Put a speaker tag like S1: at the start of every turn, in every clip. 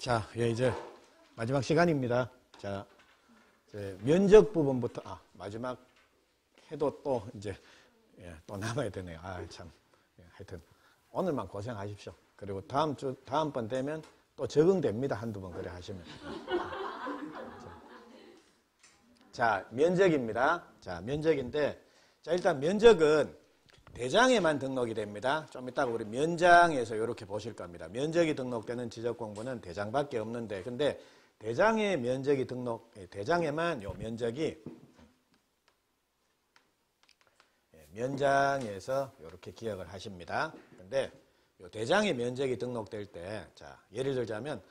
S1: 자, 예, 이제 마지막 시간입니다. 자, 이제 면적 부분부터, 마지막 해도 또 이제, 예, 또 남아야 되네요. 참. 예, 하여튼, 오늘만 고생하십시오. 그리고 다음번 되면 또 적응됩니다. 한두 번 그래 하시면. 자, 면적입니다. 자, 면적인데, 자, 일단 면적은 대장에만 등록이 됩니다. 좀 이따가 우리 면장에서 이렇게 보실 겁니다. 면적이 등록되는 지적공부는 대장밖에 없는데, 근데 대장의 면적이 대장에만 요 면적이 면장에서 이렇게 기억을 하십니다. 근데 요 대장의 면적이 등록될 때, 자, 예를 들자면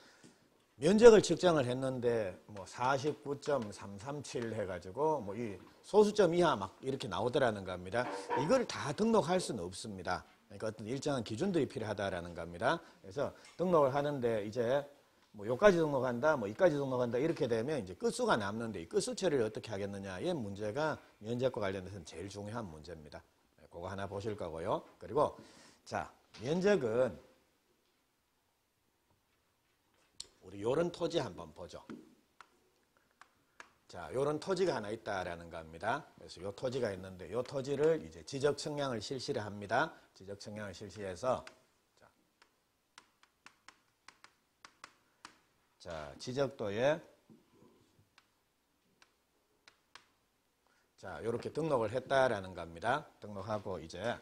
S1: 면적을 측정을 했는데 뭐 49.337 해가지고 뭐 이 소수점 이하 막 이렇게 나오더라는 겁니다. 이걸 다 등록할 수는 없습니다. 그러니까 어떤 일정한 기준들이 필요하다라는 겁니다. 그래서 등록을 하는데 이제 뭐 요까지 등록한다, 뭐 이까지 등록한다 이렇게 되면 이제 끝수가 남는데 이 끝수 처리를 어떻게 하겠느냐의 문제가 면적과 관련해서는 제일 중요한 문제입니다. 그거 하나 보실 거고요. 그리고 자, 면적은 우리 요런 토지 한번 보죠. 자, 요런 토지가 하나 있다라는 겁니다. 그래서 요 토지가 있는데 요 토지를 이제 지적 측량을 실시를 합니다. 지적 측량을 실시해서 자, 지적도에 자, 요렇게 등록을 했다라는 겁니다. 등록하고 이제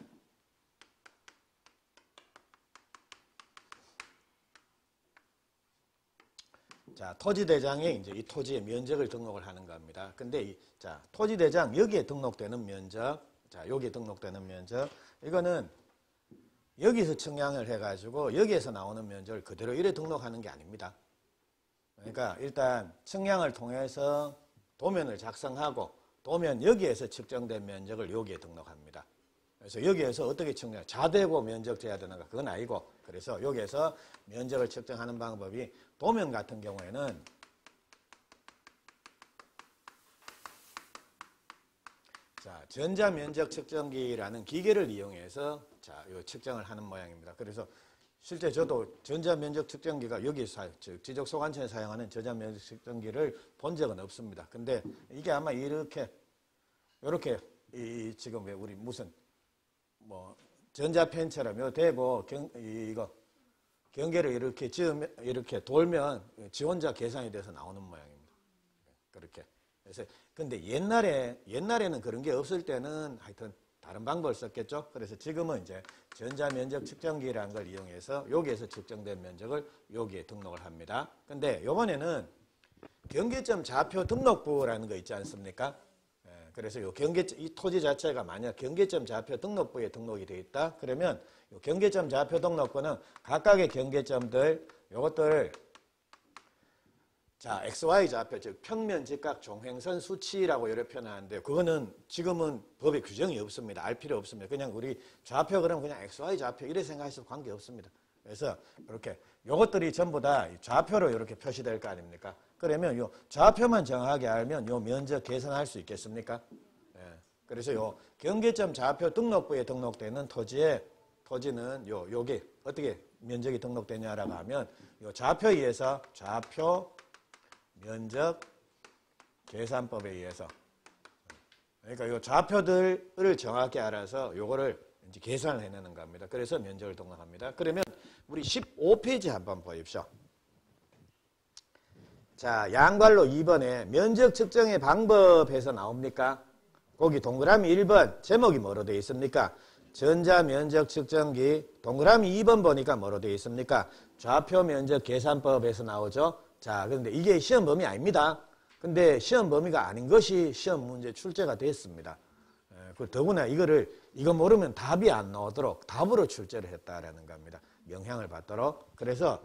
S1: 자, 토지대장에 이제 이 토지의 면적을 등록을 하는 겁니다. 근데 자, 토지대장 여기에 등록되는 면적, 자, 여기에 등록되는 면적, 이거는 여기서 측량을 해가지고 여기에서 나오는 면적을 그대로 이래 등록하는 게 아닙니다. 그러니까 일단 측량을 통해서 도면을 작성하고 도면 여기에서 측정된 면적을 여기에 등록합니다. 그래서 여기에서 어떻게 측량, 자대고 면적 재야 되는가 그건 아니고, 그래서 여기에서 면적을 측정하는 방법이 도면 같은 경우에는 자, 전자면적 측정기라는 기계를 이용해서 자, 요 측정을 하는 모양입니다. 그래서 실제 저도 전자면적 측정기가 여기 지적소관청에 사용하는 전자면적 측정기를 본 적은 없습니다. 근데 이게 아마 이렇게 지금 왜 우리 무슨 뭐 전자펜처럼 요 대고 이거 경계를 이렇게 지으면 이렇게 돌면 지원자 계산이 돼서 나오는 모양입니다. 그렇게. 그래서 근데 옛날에는 그런 게 없을 때는 하여튼 다른 방법을 썼겠죠. 그래서 지금은 이제 전자면적 측정기라는 걸 이용해서 여기에서 측정된 면적을 여기에 등록을 합니다. 근데 이번에는 경계점 좌표 등록부라는 거 있지 않습니까? 그래서 이 토지 자체가 만약 경계점 좌표 등록부에 등록이 되어 있다. 그러면 요 경계점 좌표 등록부는 각각의 경계점들 요것들 자, XY 좌표, 즉 평면 직각 종횡선 수치라고 이렇게 표현하는데 그거는 지금은 법에 규정이 없습니다. 알 필요 없습니다. 그냥 우리 좌표 그러면 그냥 XY 좌표 이래 생각하셔도 관계 없습니다. 그래서 이렇게 요것들이 전부 다 좌표로 이렇게 표시될 거 아닙니까? 그러면 요 좌표만 정확하게 알면 요 면적 계산할 수 있겠습니까? 예. 그래서 요 경계점 좌표 등록부에 등록되는 토지는 요게 어떻게 면적이 등록되냐라고 하면 요 좌표에 의해서 좌표 면적 계산법에 의해서 그러니까 요 좌표들을 정확히 알아서 요거를 이제 계산을 해내는 겁니다. 그래서 면적을 등록합니다. 그러면 우리 15페이지 한번 보십시오. 자, 양괄로 2번에 면적 측정의 방법에서 나옵니까? 거기 동그라미 1번 제목이 뭐로 되어 있습니까? 전자면적 측정기. 동그라미 2번 보니까 뭐로 되어 있습니까? 좌표 면적 계산법에서 나오죠. 자, 그런데 이게 시험 범위 아닙니다. 근데 시험 범위가 아닌 것이 시험 문제 출제가 됐습니다. 더구나 이거 모르면 답이 안 나오도록 답으로 출제를 했다라는 겁니다. 영향을 받도록. 그래서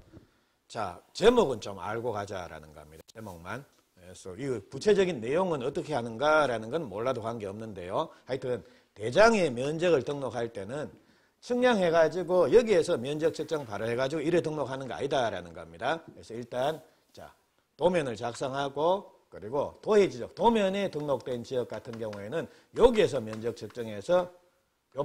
S1: 자, 제목은 좀 알고 가자라는 겁니다. 제목만. 그래서 이 구체적인 내용은 어떻게 하는가라는 건 몰라도 관계없는데요. 하여튼 대장의 면적을 등록할 때는 측량해가지고 여기에서 면적 측정 바로 해가지고 이래 등록하는 거 아니다라는 겁니다. 그래서 일단 자, 도면을 작성하고 그리고 도해지적, 도면에 등록된 지역 같은 경우에는 여기에서 면적 측정해서 요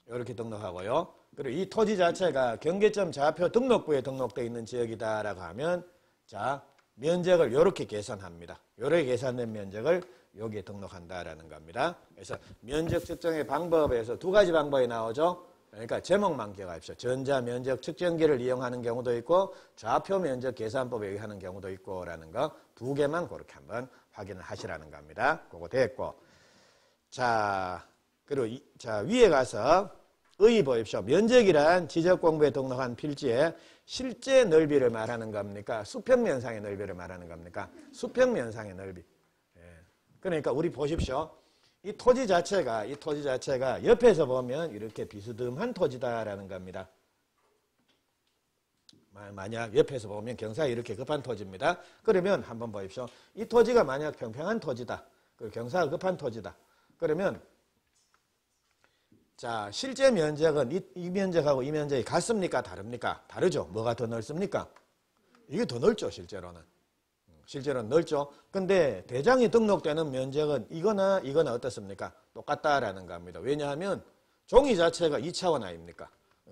S1: 이렇게 등록하고요. 그리고 이 토지 자체가 경계점 좌표 등록부에 등록되어 있는 지역이다라고 하면 자, 면적을 이렇게 계산합니다. 이렇게 계산된 면적을 여기에 등록한다라는 겁니다. 그래서 면적 측정의 방법에서 두 가지 방법이 나오죠. 그러니까 제목만 기억하십시오. 전자 면적 측정기를 이용하는 경우도 있고 좌표 면적 계산법에 의하는 경우도 있고 라는 거 두 개만 그렇게 한번 확인을 하시라는 겁니다. 그거 됐고. 자, 그리고 자, 위에 가서 의 보십시오. 면적이란 지적 공부에 등록한 필지의 실제 넓이를 말하는 겁니까? 수평면상의 넓이를 말하는 겁니까? 수평면상의 넓이. 예. 그러니까 우리 보십시오. 이 토지 자체가 옆에서 보면 이렇게 비스듬한 토지다라는 겁니다. 만약 옆에서 보면 경사가 이렇게 급한 토지입니다. 그러면 한번 보십시오. 이 토지가 만약 평평한 토지다. 그리고 경사가 급한 토지다. 그러면 자, 실제 면적은 이 면적하고 이 면적이 같습니까? 다릅니까? 다르죠. 뭐가 더 넓습니까? 이게 더 넓죠, 실제로는. 실제로는 넓죠. 근데 대장이 등록되는 면적은 이거나 어떻습니까? 똑같다라는 겁니다. 왜냐하면 종이 자체가 2차원 아닙니까?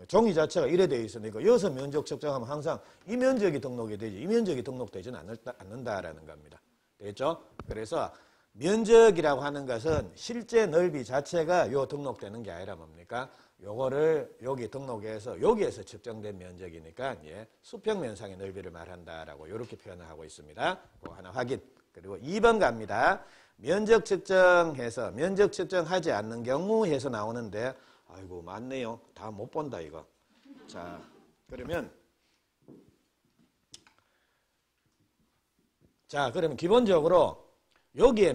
S1: 종이 자체가 이래 되어 있으니까 여기서 면적 측정하면 항상 이 면적이 등록이 되지 이 면적이 등록되지는 않는다라는 겁니다. 됐죠? 그래서 면적이라고 하는 것은 실제 넓이 자체가 요 등록되는 게 아니라 뭡니까? 요거를 여기 등록해서 여기에서 측정된 면적이니까 예, 수평면상의 넓이를 말한다라고 이렇게 표현을 하고 있습니다. 그거 하나 확인. 그리고 2번 갑니다. 면적 측정해서 면적 측정하지 않는 경우 해서 나오는데 아이고 맞네요. 다 못 본다 이거. 자, 그러면 기본적으로 여기에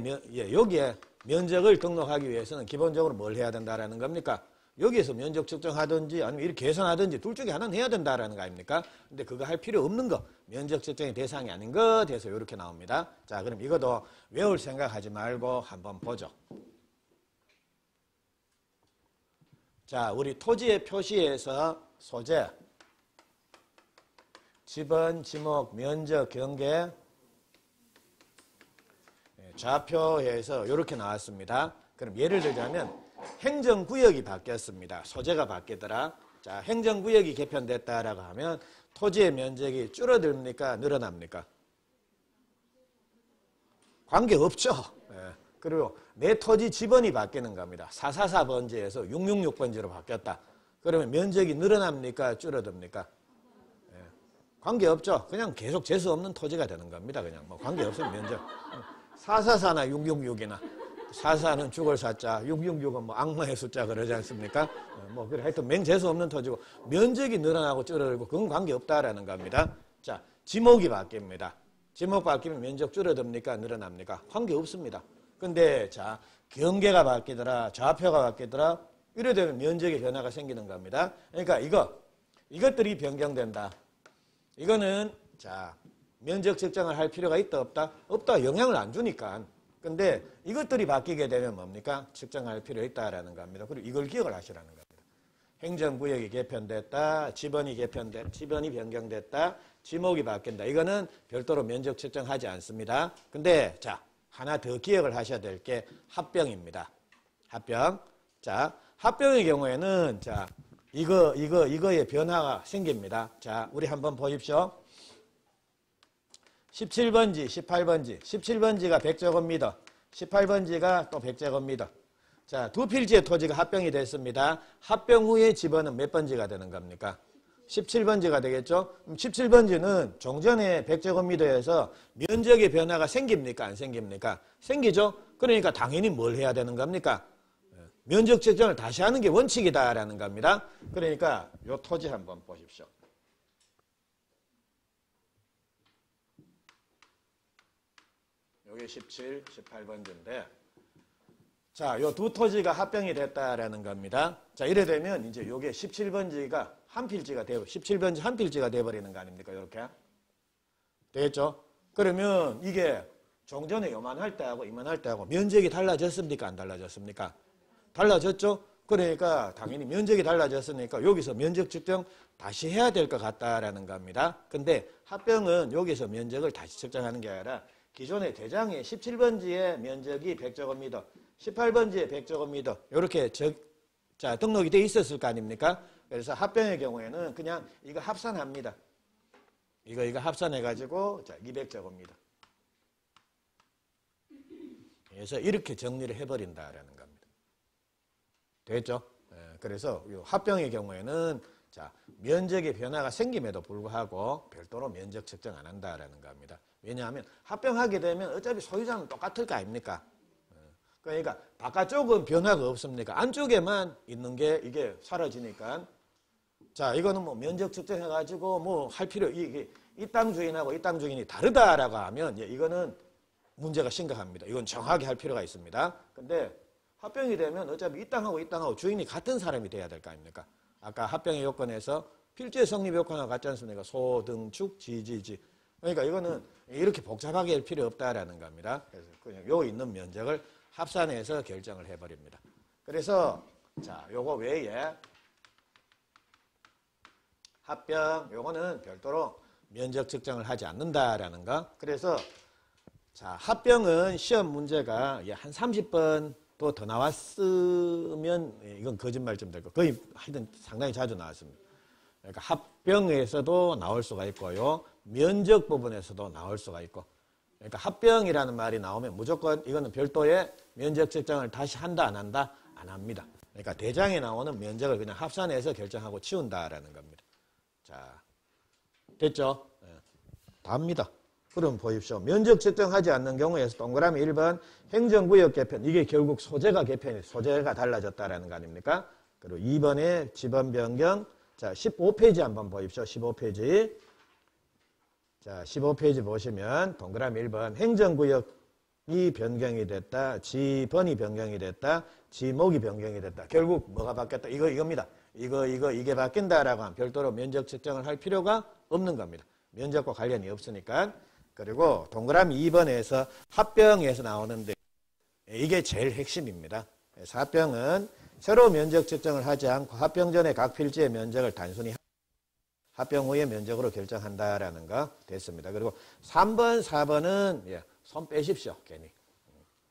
S1: 면적을 등록하기 위해서는 기본적으로 뭘 해야 된다라는 겁니까? 여기에서 면적 측정하든지 아니면 이렇게 계산하든지 둘 중에 하나는 해야 된다라는 거 아닙니까? 근데 그거 할 필요 없는 거, 면적 측정의 대상이 아닌 것 해서 이렇게 나옵니다. 자, 그럼 이것도 외울 생각하지 말고 한번 보죠. 자, 우리 토지의 표시에서 소재, 지번, 지목, 면적, 경계, 좌표에서 이렇게 나왔습니다. 그럼 예를 들자면 행정구역이 바뀌었습니다. 소재가 바뀌더라. 자, 행정구역이 개편됐다라고 하면 토지의 면적이 줄어듭니까? 늘어납니까? 관계없죠. 예. 그리고 내 토지 지번이 바뀌는 겁니다. 444번지에서 666번지로 바뀌었다. 그러면 면적이 늘어납니까? 줄어듭니까? 예. 관계없죠. 그냥 계속 재수 없는 토지가 되는 겁니다. 그냥 뭐 관계없으면 면적. 444나 666이나 44는 죽을 사자, 666은 뭐 악마의 숫자 그러지 않습니까? 뭐 그래 하여튼 맹재수 없는 터지고 면적이 늘어나고 줄어들고 그건 관계없다라는 겁니다. 자, 지목이 바뀝니다. 지목 바뀌면 면적 줄어듭니까? 늘어납니까? 관계없습니다. 근데 자, 경계가 바뀌더라, 좌표가 바뀌더라, 이래 되면 면적의 변화가 생기는 겁니다. 그러니까 이것들이 변경된다. 이거는 자, 면적 측정을 할 필요가 있다 없다? 없다. 영향을 안 주니까. 근데 이것들이 바뀌게 되면 뭡니까? 측정할 필요 있다라는 겁니다. 그리고 이걸 기억을 하시라는 겁니다. 행정구역이 개편됐다. 지번이 변경됐다. 지목이 바뀐다. 이거는 별도로 면적 측정하지 않습니다. 근데 자, 하나 더 기억을 하셔야 될 게 합병입니다. 합병. 자, 합병의 경우에는 자, 이거의 변화가 생깁니다. 자, 우리 한번 보십시오. 17번지, 18번지. 17번지가 100제곱미터, 18번지가 또 100제곱미터. 자, 두 필지의 토지가 합병이 됐습니다. 합병 후에 지번은 몇 번지가 되는 겁니까? 17번지가 되겠죠? 17번지는 종전에 100제곱미터에서 면적의 변화가 생깁니까? 안 생깁니까? 생기죠? 그러니까 당연히 뭘 해야 되는 겁니까? 면적 측정을 다시 하는 게 원칙이다라는 겁니다. 그러니까 이 토지 한번 보십시오. 요게 17, 18번지인데 자, 요 두 토지가 합병이 됐다라는 겁니다. 자, 이래 되면 이제 요게 17번지가 한 필지가 되고 17번지 한 필지가 돼 버리는 거 아닙니까? 요렇게. 되겠죠? 그러면 이게 종전에 요만할 때하고 이만할 때하고 면적이 달라졌습니까? 안 달라졌습니까? 달라졌죠? 그러니까 당연히 면적이 달라졌으니까 여기서 면적 측정 다시 해야 될 것 같다라는 겁니다. 근데 합병은 여기서 면적을 다시 측정하는 게 아니라 기존의 대장의 17번지의 면적이 100제곱미터, 18번지의 100제곱미터 이렇게 자, 등록이 돼 있었을 거 아닙니까? 그래서 합병의 경우에는 그냥 이거 합산합니다. 이거 합산해가지고 자 200제곱미터. 그래서 이렇게 정리를 해버린다라는 겁니다. 됐죠? 그래서 이 합병의 경우에는 자 면적의 변화가 생김에도 불구하고 별도로 면적 측정 안 한다라는 겁니다. 왜냐하면 합병하게 되면 어차피 소유자는 똑같을 거 아닙니까? 그러니까 바깥쪽은 변화가 없습니까? 안쪽에만 있는 게 이게 사라지니까 자 이거는 뭐 면적 측정해가지고 뭐 할 필요 이 땅 주인하고 이 땅 주인이 다르다라고 하면 이거는 문제가 심각합니다. 이건 정확히 할 필요가 있습니다. 근데 합병이 되면 어차피 이 땅하고 주인이 같은 사람이 돼야 될 거 아닙니까? 아까 합병의 요건에서 필지의 성립 요건과 같지 않습니까? 소, 등, 축, 지. 그러니까 이거는 이렇게 복잡하게 할 필요 없다라는 겁니다. 그래서 그냥 요 있는 면적을 합산해서 결정을 해버립니다. 그래서 자 요거 외에 합병 요거는 별도로 면적 측정을 하지 않는다라는 거. 그래서 자 합병은 시험 문제가 한 30번 또 더 나왔으면 이건 거짓말 좀 될 거. 거의 하여튼 상당히 자주 나왔습니다. 그러니까 합병에서도 나올 수가 있고요. 면적 부분에서도 나올 수가 있고. 그러니까 합병이라는 말이 나오면 무조건 이거는 별도의 면적 측정을 다시 한다 안 한다? 안 합니다. 그러니까 대장에 나오는 면적을 그냥 합산해서 결정하고 치운다라는 겁니다. 자, 됐죠? 답니다. 그럼 보십시오. 면적 측정하지 않는 경우에서 동그라미 1번 행정구역 개편. 이게 결국 소재가 개편이 소재가 달라졌다라는 거 아닙니까? 그리고 2번에 지번 변경. 자, 15페이지 한번 보십시오. 15페이지. 자, 15페이지 보시면 동그라미 1번 행정구역이 변경이 됐다. 지번이 변경이 됐다. 지목이 변경이 됐다. 결국 뭐가 바뀌었다? 이겁니다. 이게 바뀐다라고 하면 별도로 면적 측정을 할 필요가 없는 겁니다. 면적과 관련이 없으니까. 그리고 동그라미 2번에서 합병에서 나오는데 이게 제일 핵심입니다. 그래서 합병은 새로 면적 측정을 하지 않고 합병 전에 각 필지의 면적을 단순히 합병 후의 면적으로 결정한다라는 거 됐습니다. 그리고 3번, 4번은 손 빼십시오. 괜히.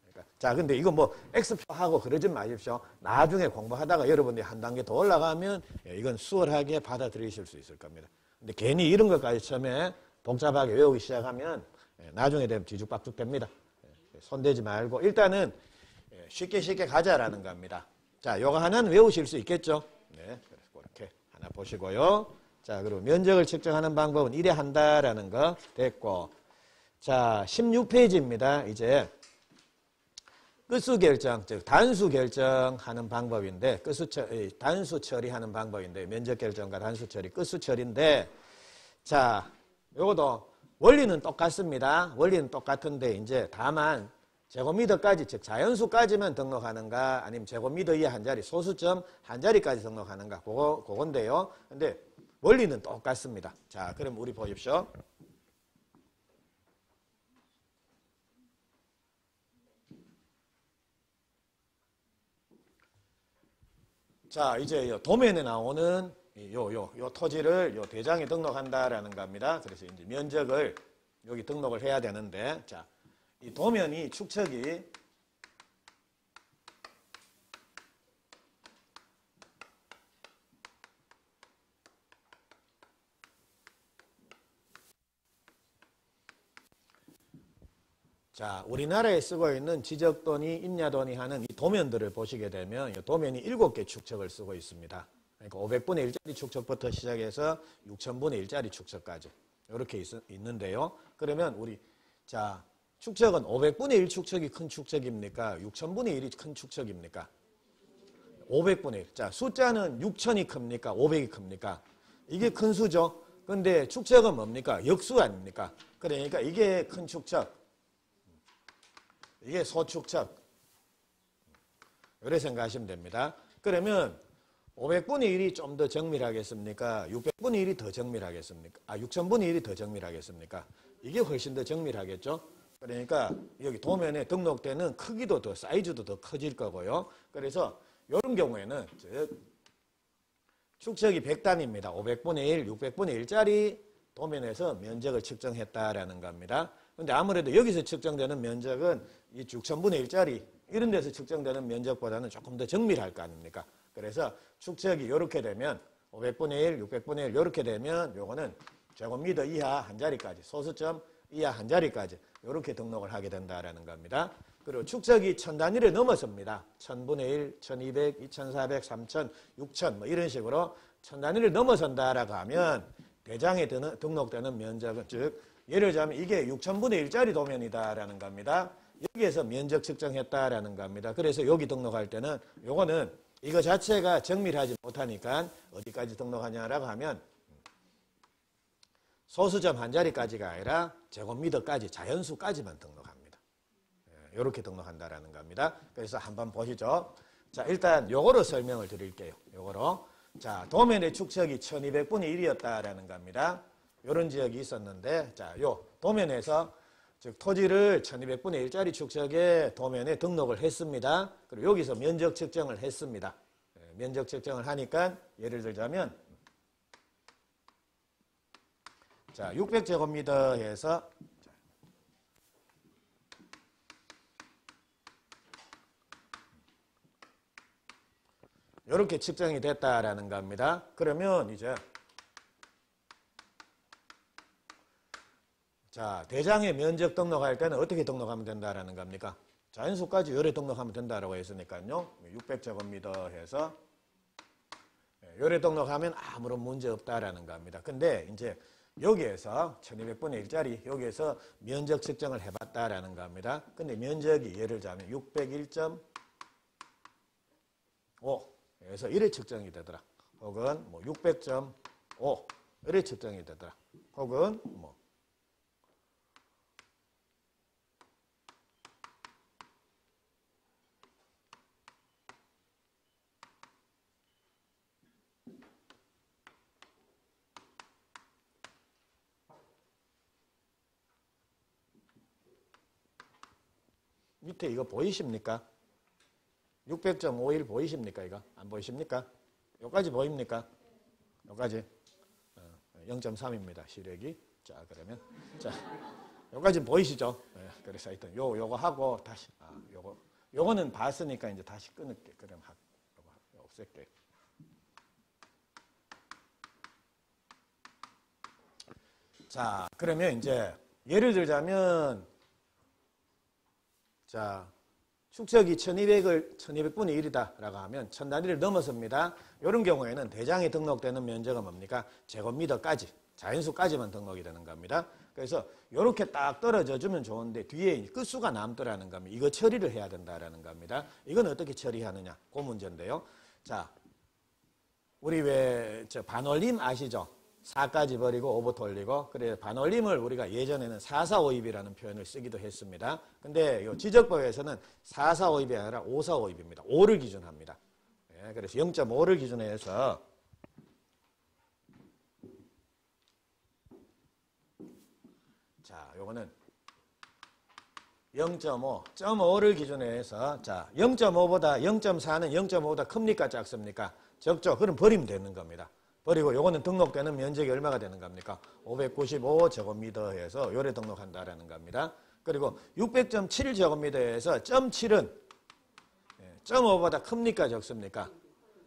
S1: 그러니까 자, 근데 이거 뭐 X표하고 그러지 마십시오. 나중에 공부하다가 여러분들이 한 단계 더 올라가면 이건 수월하게 받아들이실 수 있을 겁니다. 근데 괜히 이런 것까지 처음에 복잡하게 외우기 시작하면 나중에 되면 뒤죽박죽 됩니다. 손대지 말고 일단은 쉽게 가자라는 겁니다. 자, 요거 하나는 외우실 수 있겠죠? 네, 그래서 그렇게 하나 보시고요. 자, 그리고 면적을 측정하는 방법은 이래 한다라는 거 됐고, 자, 16페이지입니다. 이제 끝수 결정, 즉 단수 결정하는 방법인데, 단수 처리하는 방법인데, 면적 결정과 단수 처리, 끝수 처리인데, 자, 요것도 원리는 똑같습니다. 원리는 똑같은데 이제 다만 제곱미터까지, 즉 자연수까지만 등록하는가, 아니면 제곱미터 이하 한 자리, 소수점 한 자리까지 등록하는가, 그건데요. 근데 원리는 똑같습니다. 자, 그럼 우리 보십시오. 자, 이제 도면에 나오는 요 토지를 요 대장에 등록한다라는 겁니다. 그래서 이제 면적을 여기 등록을 해야 되는데, 자, 이 도면이 축척이 자, 우리나라에 쓰고 있는 지적도니 임야도니 하는 이 도면들을 보시게 되면 이 도면이 7개 축척을 쓰고 있습니다. 그러니까 500분의 1짜리 축척부터 시작해서 6000분의 1짜리 축척까지 이렇게 있는데요. 그러면 우리 자 축척은 500분의 1 축척이 큰 축척입니까? 6000분의 1이 큰 축척입니까? 500분의 1. 자, 숫자는 6000이 큽니까? 500이 큽니까? 이게 큰 수죠. 근데 축척은 뭡니까? 역수 아닙니까? 그러니까 이게 큰 축척. 이게 소축척. 이렇게 생각하시면 됩니다. 그러면 500분의 1이 좀 더 정밀하겠습니까? 600분의 1이 더 정밀하겠습니까? 6000분의 1이 더 정밀하겠습니까? 이게 훨씬 더 정밀하겠죠? 그러니까 여기 도면에 등록되는 크기도 더, 사이즈도 더 커질 거고요. 그래서 이런 경우에는 축척이 100단입니다. 500분의 1, 600분의 1짜리 도면에서 면적을 측정했다라는 겁니다. 근데 아무래도 여기서 측정되는 면적은 이 6000분의 1짜리 이런 데서 측정되는 면적보다는 조금 더 정밀할 거 아닙니까? 그래서 축척이 이렇게 되면 500분의 1, 600분의 1 이렇게 되면 요거는 제곱미터 이하 한 자리까지, 소수점 이하 한 자리까지 이렇게 등록을 하게 된다라는 겁니다. 그리고 축척이 1000단위를 넘어섭니다. 1000분의 1, 1200, 2400, 3000, 6000 뭐 이런 식으로 1000단위를 넘어선다라고 하면 대장에 등록되는 면적은, 즉 예를 들자면 이게 6000분의 1짜리 도면이다라는 겁니다. 여기에서 면적 측정했다라는 겁니다. 그래서 여기 등록할 때는 요거는 이거 자체가 정밀하지 못하니까 어디까지 등록하냐라고 하면 소수점 한 자리까지가 아니라 제곱미터까지, 자연수까지만 등록합니다. 이렇게 등록한다라는 겁니다. 그래서 한번 보시죠. 자, 일단 요거로 설명을 드릴게요. 요거로. 자, 도면의 축척이 1200분의 1이었다라는 겁니다. 요런 지역이 있었는데, 자, 요 도면에서 즉 토지를 1200분의 1짜리 축척에 도면에 등록을 했습니다. 그리고 여기서 면적 측정을 했습니다. 면적 측정을 하니까 예를 들자면 자, 600제곱미터에서 이렇게 측정이 됐다라는 겁니다. 그러면 이제 자, 대장의 면적 등록할 때는 어떻게 등록하면 된다라는 겁니까? 자연수까지 요래 등록하면 된다라고 했으니까요. 600제곱미터 해서 요래 등록하면 아무런 문제 없다라는 겁니다. 근데 이제 여기에서 1200분의 1짜리 여기에서 면적 측정을 해봤다라는 겁니다. 근데 면적이 예를 들자면 601.5에서 이래 측정이 되더라. 혹은 뭐 600.5 이래 측정이 되더라. 혹은 뭐 밑에 이거 보이십니까? 600.51 보이십니까? 이거 안 보이십니까? 여기까지 보입니까? 여기까지 0.3입니다. 시력이. 자, 그러면 자, 여기까지 보이시죠? 네, 그래서 하여튼 요거 하고 다시 요거는 봤으니까 이제 다시 끊을게. 그럼 요거 없앨게요. 자, 그러면 이제 예를 들자면 자, 축척이 1200분의 1이다라고 하면 1000단위를 넘어섭니다. 이런 경우에는 대장에 등록되는 면적은 뭡니까? 제곱미터까지, 자연수까지만 등록이 되는 겁니다. 그래서 이렇게 딱 떨어져 주면 좋은데 뒤에 끝수가 남더라는 겁니다. 이거 처리를 해야 된다라는 겁니다. 이건 어떻게 처리하느냐? 그 문제인데요. 자, 우리 왜 반올림 아시죠? 4까지 버리고 5부터 올리고, 그래 반올림을 우리가 예전에는 4,4,5입이라는 표현을 쓰기도 했습니다. 근데 이 지적법에서는 4,4,5입이 아니라 5,4,5입입니다. 5를 기준합니다. 예, 그래서 0.5를 기준으로 해서 자, 요거는 0.5, 0.5를 기준으로 해서 자, 0.5보다 0.4는 0.5보다 큽니까 작습니까? 적죠. 그럼 버리면 되는 겁니다. 버리고 요거는 등록되는 면적이 얼마가 되는 겁니까? 595제곱미터 해서 요래 등록한다라는 겁니다. 그리고 600.7제곱미터에서 0.7은 0.5보다 큽니까 적습니까?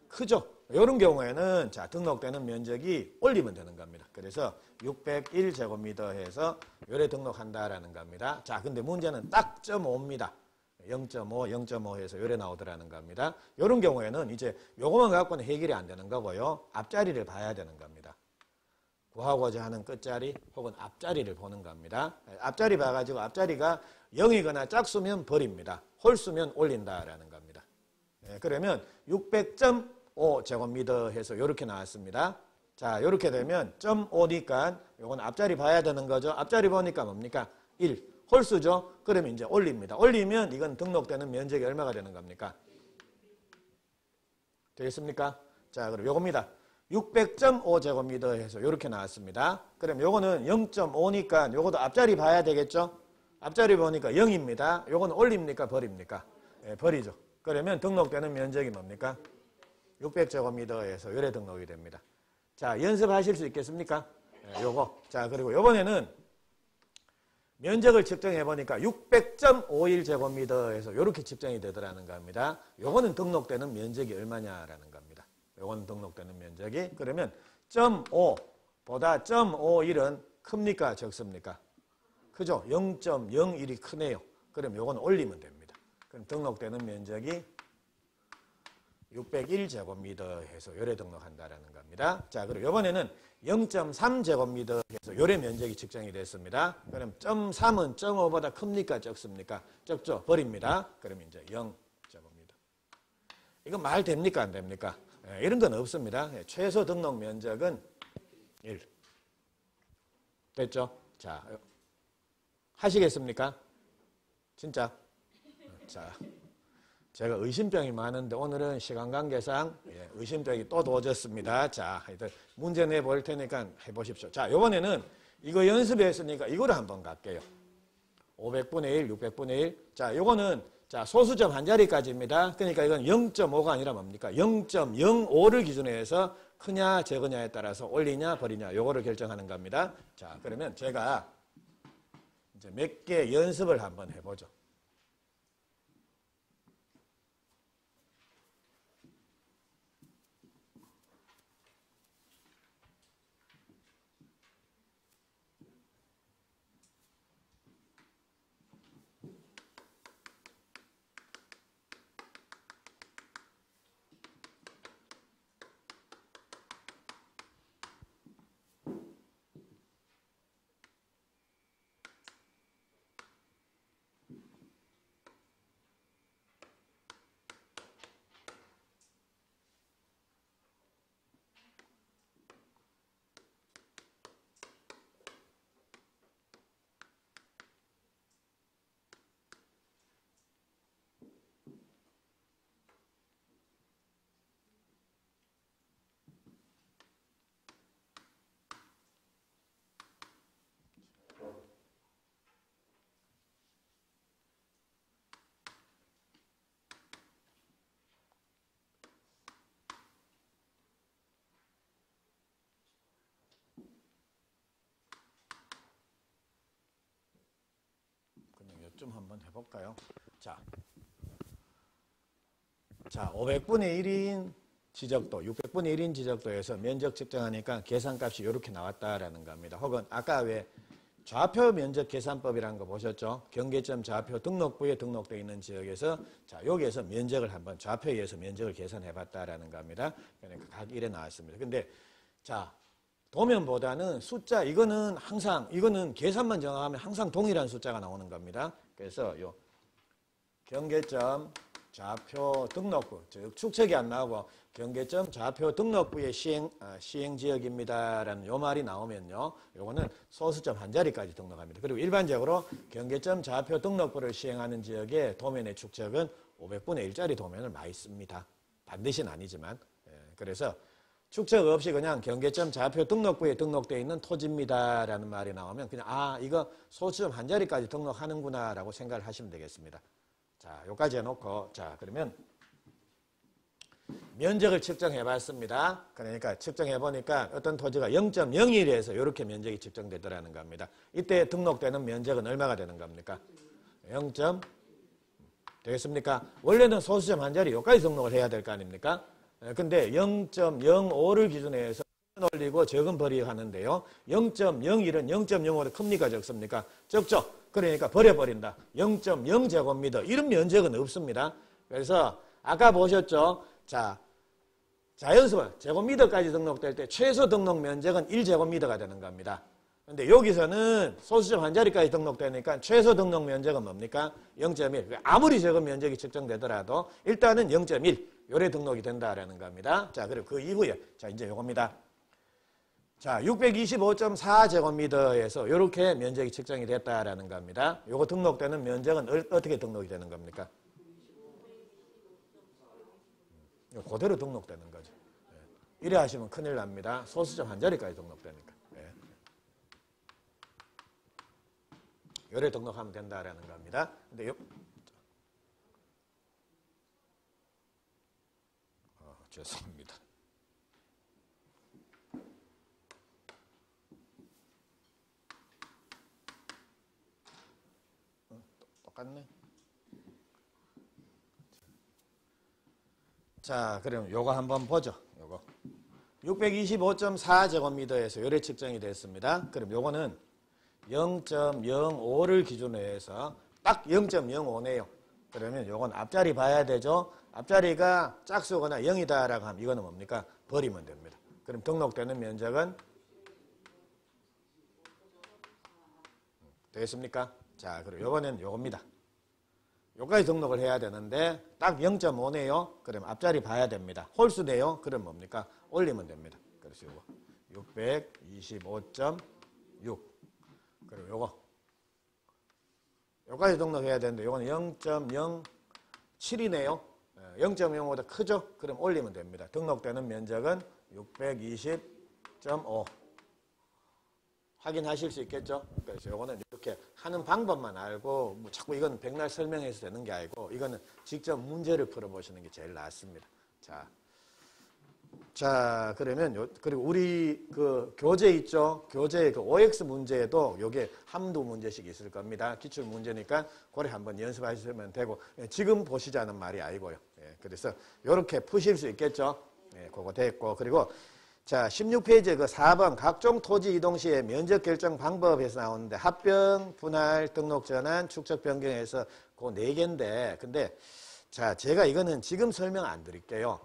S1: 크죠. 이런 경우에는 자, 등록되는 면적이 올리면 되는 겁니다. 그래서 601제곱미터 해서 요래 등록한다라는 겁니다. 자, 근데 문제는 딱 0.5입니다. 0.5, 0.5 해서 요래 나오더라는 겁니다. 이런 경우에는 이제 요거만 갖고는 해결이 안 되는 거고요. 앞자리를 봐야 되는 겁니다. 구하고자 하는 끝자리 혹은 앞자리를 보는 겁니다. 앞자리 봐가지고 앞자리가 0이거나 짝수면 버립니다. 홀수면 올린다라는 겁니다. 그러면 600.5제곱미터 해서 이렇게 나왔습니다. 자, 이렇게 되면 0.5니까 요건 앞자리 봐야 되는 거죠. 앞자리 보니까 뭡니까? 1. 홀수죠. 그러면 이제 올립니다. 올리면 이건 등록되는 면적이 얼마가 되는 겁니까? 되겠습니까? 자, 그럼 요겁니다. 600.5제곱미터 해서 이렇게 나왔습니다. 그럼 요거는 0.5니까 요것도 앞자리 봐야 되겠죠? 앞자리 보니까 0입니다. 요거는 올립니까? 버립니까? 예, 버리죠. 그러면 등록되는 면적이 뭡니까? 600제곱미터 해서 요래 등록이 됩니다. 자, 연습하실 수 있겠습니까? 예, 요거. 자, 그리고 요번에는 면적을 측정해 보니까 600.51제곱미터에서 이렇게 측정이 되더라는 겁니다. 요거는 등록되는 면적이 얼마냐라는 겁니다. 요거는 등록되는 면적이 그러면 0.5보다 0.51은 큽니까 적습니까? 그죠? 0.01이 크네요. 그럼 요건 올리면 됩니다. 그럼 등록되는 면적이 601제곱미터 해서 요래 등록한다라는 겁니다. 자, 그리고 이번에는 0.3제곱미터 해서 요래 면적이 측정이 됐습니다. 그럼 0.3은 0.5보다 큽니까 적습니까? 적죠? 버립니다. 그러면 이제 0제곱미터. 이거 말 됩니까 안 됩니까? 이런 건 없습니다. 최소 등록 면적은 1. 됐죠? 자, 하시겠습니까? 진짜? 자, 제가 의심병이 많은데 오늘은 시간 관계상 의심병이 또 도졌습니다. 자, 하여튼 문제 내볼 테니까 해보십시오. 자, 이번에는 이거 연습했으니까 이거를 한번 갈게요. 500분의 1, 600분의 1. 자, 요거는 자, 소수점 한 자리까지입니다. 그러니까 이건 0.5가 아니라 뭡니까? 0.05를 기준으로 해서 크냐 적으냐에 따라서 올리냐 버리냐 요거를 결정하는 겁니다. 자, 그러면 제가 이제 몇 개 연습을 한번 해보죠. 좀 한번 해볼까요? 자, 500분의 1인 지적도, 600분의 1인 지적도에서 면적 측정하니까 계산값이 이렇게 나왔다라는 겁니다. 혹은 아까 왜 좌표 면적 계산법이라는 거 보셨죠? 경계점 좌표 등록부에 등록되어 있는 지역에서 자, 여기에서 면적을 한번 좌표에 의해서 면적을 계산해 봤다라는 겁니다. 그러니까 각 1에 나왔습니다. 근데 자, 도면보다는 숫자 이거는 항상 이거는 계산만 정하면 항상 동일한 숫자가 나오는 겁니다. 그래서 요 경계점 좌표 등록부 즉 축척이 안 나오고 경계점 좌표 등록부의 시행 지역입니다라는 요 말이 나오면요. 요거는 소수점 한 자리까지 등록합니다. 그리고 일반적으로 경계점 좌표 등록부를 시행하는 지역의 도면의 축척은 500분의 1짜리 도면을 많이 씁니다. 반드시는 아니지만 그래서 축척 없이 그냥 경계점 좌표 등록부에 등록되어 있는 토지입니다라는 말이 나오면 그냥 아 이거 소수점 한 자리까지 등록하는구나 라고 생각을 하시면 되겠습니다. 자, 여기까지 해놓고 자 그러면 면적을 측정해 봤습니다. 그러니까 측정해 보니까 어떤 토지가 0.01에서 이렇게 면적이 측정되더라는 겁니다. 이때 등록되는 면적은 얼마가 되는 겁니까? 0. 되겠습니까? 원래는 소수점 한 자리 여기까지 등록을 해야 될 거 아닙니까? 근데 0.05를 기준으로 해서 큰 올리고 적은 버리고 하는데요. 0.01은 0.05보다 큽니까 적습니까? 적죠. 그러니까 버려버린다. 0.0제곱미터 이런 면적은 없습니다. 그래서 아까 보셨죠. 자, 자연수는 제곱미터까지 등록될 때 최소 등록 면적은 1제곱미터가 되는 겁니다. 근데 여기서는 소수점 한 자리까지 등록되니까 최소 등록 면적은 뭡니까? 0.1. 아무리 적은 면적이 측정되더라도 일단은 0.1. 요래 등록이 된다라는 겁니다. 자, 그리고 그 이후에 자, 이제 요겁니다. 자, 625.4제곱미터에서 이렇게 면적이 측정이 됐다라는 겁니다. 요거 등록되는 면적은 어떻게 등록이 되는 겁니까? 그대로 등록되는 거죠. 이래 하시면 큰일 납니다. 소수점 한 자리까지 등록되니까. 요래 등록하면 된다라는 겁니다. 근데 죄송합니다. 똑같네. 자, 그럼 요거 한번 보죠. 요거 625.4제곱미터에서 요래 측정이 됐습니다. 그럼 요거는 0.05를 기준으로 해서 딱 0.05네요. 그러면 요건 앞자리 봐야 되죠. 앞자리가 짝수거나 0이다라고 하면 이거는 뭡니까? 버리면 됩니다. 그럼 등록되는 면적은 되겠습니까? 자, 그리고 요거는 요겁니다. 요까지 등록을 해야 되는데 딱 0.5네요. 그럼 앞자리 봐야 됩니다. 홀수네요. 그럼 뭡니까? 올리면 됩니다. 그래서 요거 625.6 그리고 요까지 등록해야 되는데 요거는 0.07이네요. 0.05보다 크죠? 그럼 올리면 됩니다. 등록되는 면적은 620.5 확인하실 수 있겠죠? 그래서 요거는 이렇게 하는 방법만 알고 뭐 자꾸 이건 백날 설명해서 되는 게 아니고 이거는 직접 문제를 풀어보시는 게 제일 낫습니다. 자, 그러면 그리고 우리 그 교재 있죠? 교재 그 OX 문제에도 요게 한두 문제씩 있을 겁니다. 기출 문제니까 그래 한번 연습하시면 되고 지금 보시자는 말이 아니고요. 그래서 요렇게 푸실 수 있겠죠? 그거 됐고 그리고 자, 16페이지 그 4번 각종 토지 이동 시의 면적 결정 방법에서 나오는데 합병, 분할, 등록 전환, 축적 변경에서 그 4개인데 근데 자, 제가 이거는 지금 설명 안 드릴게요.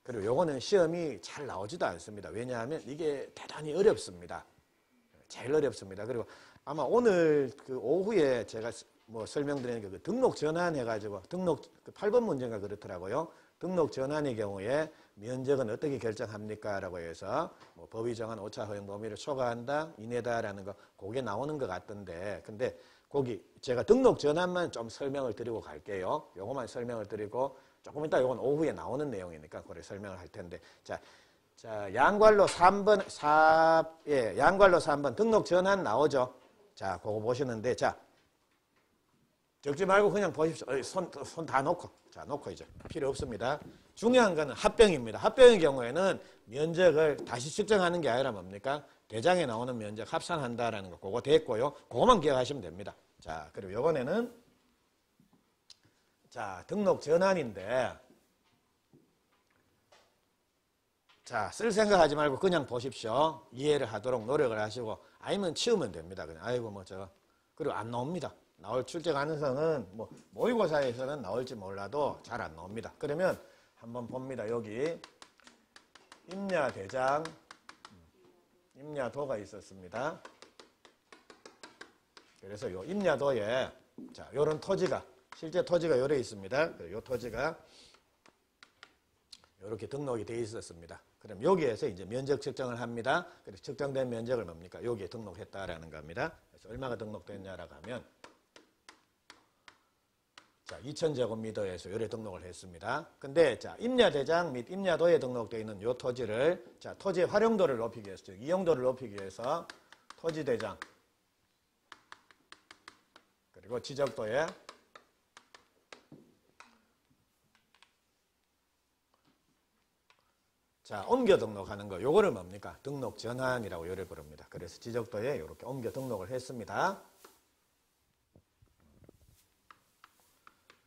S1: 그리고 요거는 시험이 잘 나오지도 않습니다. 왜냐하면 이게 대단히 어렵습니다. 제일 어렵습니다. 그리고 아마 오늘 그 오후에 제가 뭐 설명드리는 게 그 등록 전환해가지고 등록 그 8번 문제가 그렇더라고요. 등록 전환의 경우에 면적은 어떻게 결정합니까? 라고 해서 뭐 법이 정한 오차 허용 범위를 초과한다, 이내다라는 거 그게 나오는 것 같던데 근데 거기 제가 등록 전환만 좀 설명을 드리고 갈게요. 요거만 설명을 드리고 조금 이따 요건 오후에 나오는 내용이니까 그래 설명을 할 텐데 자, 양괄로 3번 양괄로 3번 등록 전환 나오죠. 자, 그거 보시는데 자 적지 말고 그냥 보십시오. 손 다 놓고. 자, 놓고 이제. 필요 없습니다. 중요한 거는 합병입니다. 합병의 경우에는 면적을 다시 측정하는 게 아니라 뭡니까? 대장에 나오는 면적 합산한다라는 거. 그거 됐고요. 그거만 기억하시면 됩니다. 자, 그리고 이번에는 자, 등록 전환인데 자, 쓸 생각하지 말고 그냥 보십시오. 이해를 하도록 노력을 하시고 아니면 치우면 됩니다. 그냥 아이고 뭐 저거. 그리고 안 나옵니다. 나올 출제 가능성은 뭐 모의고사에서는 나올지 몰라도 잘 안 나옵니다. 그러면 한번 봅니다. 여기 임야대장, 임야도가 있었습니다. 그래서 요 임야도에 자, 요런 토지가 실제 토지가 요래 있습니다. 요 토지가 요렇게 등록이 돼 있었습니다. 그럼 여기에서 이제 면적 측정을 합니다. 그래서 측정된 면적을 뭡니까? 여기에 등록했다라는 겁니다. 그래서 얼마가 등록됐냐라고 하면 자, 2000제곱미터에서 요래 등록을 했습니다. 근데 자, 임야대장 및 임야도에 등록되어 있는 요 토지를 자, 토지의 활용도를 높이기 위해서 즉 이용도를 높이기 위해서 토지대장 그리고 지적도에 자, 옮겨 등록하는 거 요거를 뭡니까? 등록 전환이라고 요래 부릅니다. 그래서 지적도에 이렇게 옮겨 등록을 했습니다.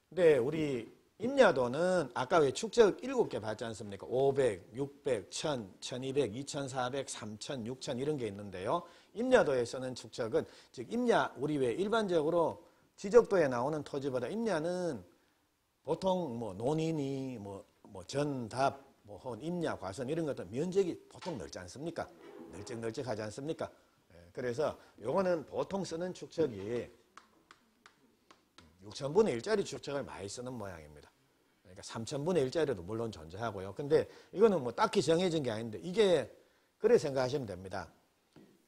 S1: 근데 우리 임야도는 아까 왜 축적 7개 봤지 않습니까? 500, 600, 1000, 1200, 2400, 3000, 6000 이런 게 있는데요. 임야도에서는 축적은 즉 임야 우리 왜 일반적으로 지적도에 나오는 토지보다 임야는 보통 뭐 논이니 뭐 전답 뭐 혹은 임야 과선 이런 것들 면적이 보통 넓지 않습니까? 널찍널찍하지 않습니까? 그래서 요거는 보통 쓰는 축적이 6000분의 1짜리 축적을 많이 쓰는 모양입니다. 그러니까 3000분의 1짜리도 물론 존재하고요. 근데 이거는 뭐 딱히 정해진 게 아닌데 이게 그래 생각하시면 됩니다.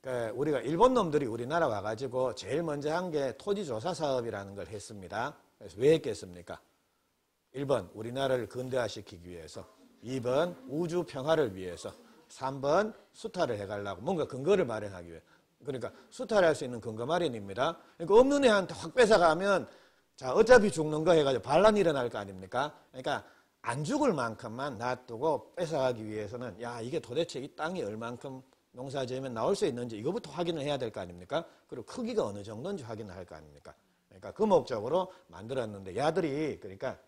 S1: 그러니까 우리가 일본 놈들이 우리나라 와가지고 제일 먼저 한 게 토지조사 사업이라는 걸 했습니다. 그래서 왜 했겠습니까? 1번 우리나라를 근대화시키기 위해서 2번 우주 평화를 위해서 3번 수탈을 해가려고 뭔가 근거를 마련하기 위해 그러니까 수탈할 수 있는 근거 마련입니다. 그러니까 없는 애한테 확 뺏어가면 자, 어차피 죽는 거 해가지고 반란 일어날 거 아닙니까? 그러니까 안 죽을 만큼만 놔두고 뺏어가기 위해서는 야, 이게 도대체 이 땅이 얼만큼 농사 지으면 나올 수 있는지 이거부터 확인을 해야 될 거 아닙니까? 그리고 크기가 어느 정도인지 확인을 할 거 아닙니까? 그러니까 그 목적으로 만들었는데 야들이 그러니까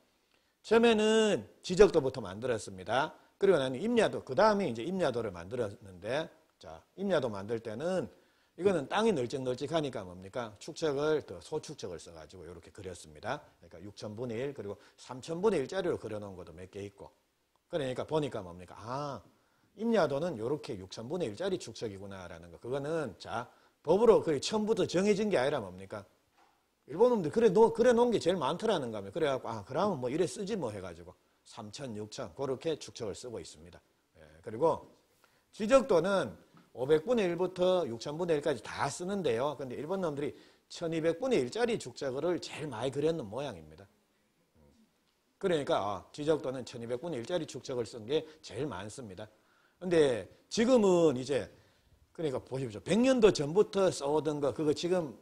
S1: 처음에는 지적도부터 만들었습니다. 그리고 나는 임야도, 그 다음에 이제 임야도를 만들었는데, 자, 임야도 만들 때는 이거는 땅이 널찍널찍하니까 뭡니까? 축척을 더 소축척을 써가지고 이렇게 그렸습니다. 그러니까 6천분의 1 그리고 3천분의 1짜리로 그려놓은 것도 몇 개 있고. 그러니까 보니까 뭡니까? 아, 임야도는 이렇게 6천분의 1짜리 축척이구나라는 거. 그거는 자, 법으로 거의 처음부터 정해진 게 아니라 뭡니까? 일본 놈들 그래 놓은 게 제일 많더라는 겁니다. 그래갖고 아 그러면 뭐 이래 쓰지 뭐 해가지고 3천, 6천 그렇게 축척을 쓰고 있습니다. 예, 그리고 지적도는 500분의 1부터 6천분의 1까지 다 쓰는데요. 근데 일본 놈들이 1200분의 1짜리 축척을 제일 많이 그렸는 모양입니다. 그러니까 지적도는 1200분의 1짜리 축척을 쓴 게 제일 많습니다. 근데 지금은 이제 그러니까 보십시오. 100년도 전부터 써오던 거 그거 지금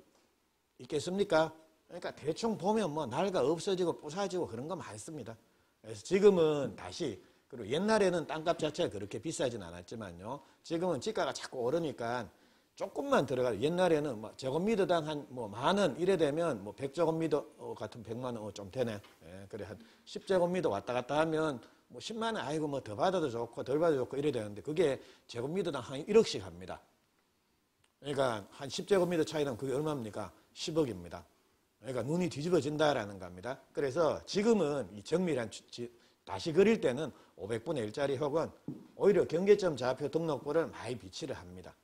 S1: 있겠습니까? 그러니까 대충 보면 뭐 날가 없어지고 부사지고 그런 거 많습니다. 그래서 지금은 다시 그리고 옛날에는 땅값 자체가 그렇게 비싸진 않았지만요. 지금은 지가가 자꾸 오르니까 조금만 들어가도 옛날에는 뭐 제곱미터당 한 뭐 만원 이래 되면 뭐 100제곱미터 같은 100만 원 좀 되네. 예, 그래 한 10제곱미터 왔다 갔다 하면 뭐 10만 원 아이고 뭐 더 받아도 좋고 덜 받아도 좋고 이래 되는데 그게 제곱미터당 한 1억씩 합니다. 그러니까 한 10제곱미터 차이는 그게 얼마입니까? 10억입니다. 그러니까 눈이 뒤집어진다라는 겁니다. 그래서 지금은 이 정밀한 다시 그릴 때는 500분의 1짜리 혹은 오히려 경계점 좌표 등록부를 많이 비치를 합니다.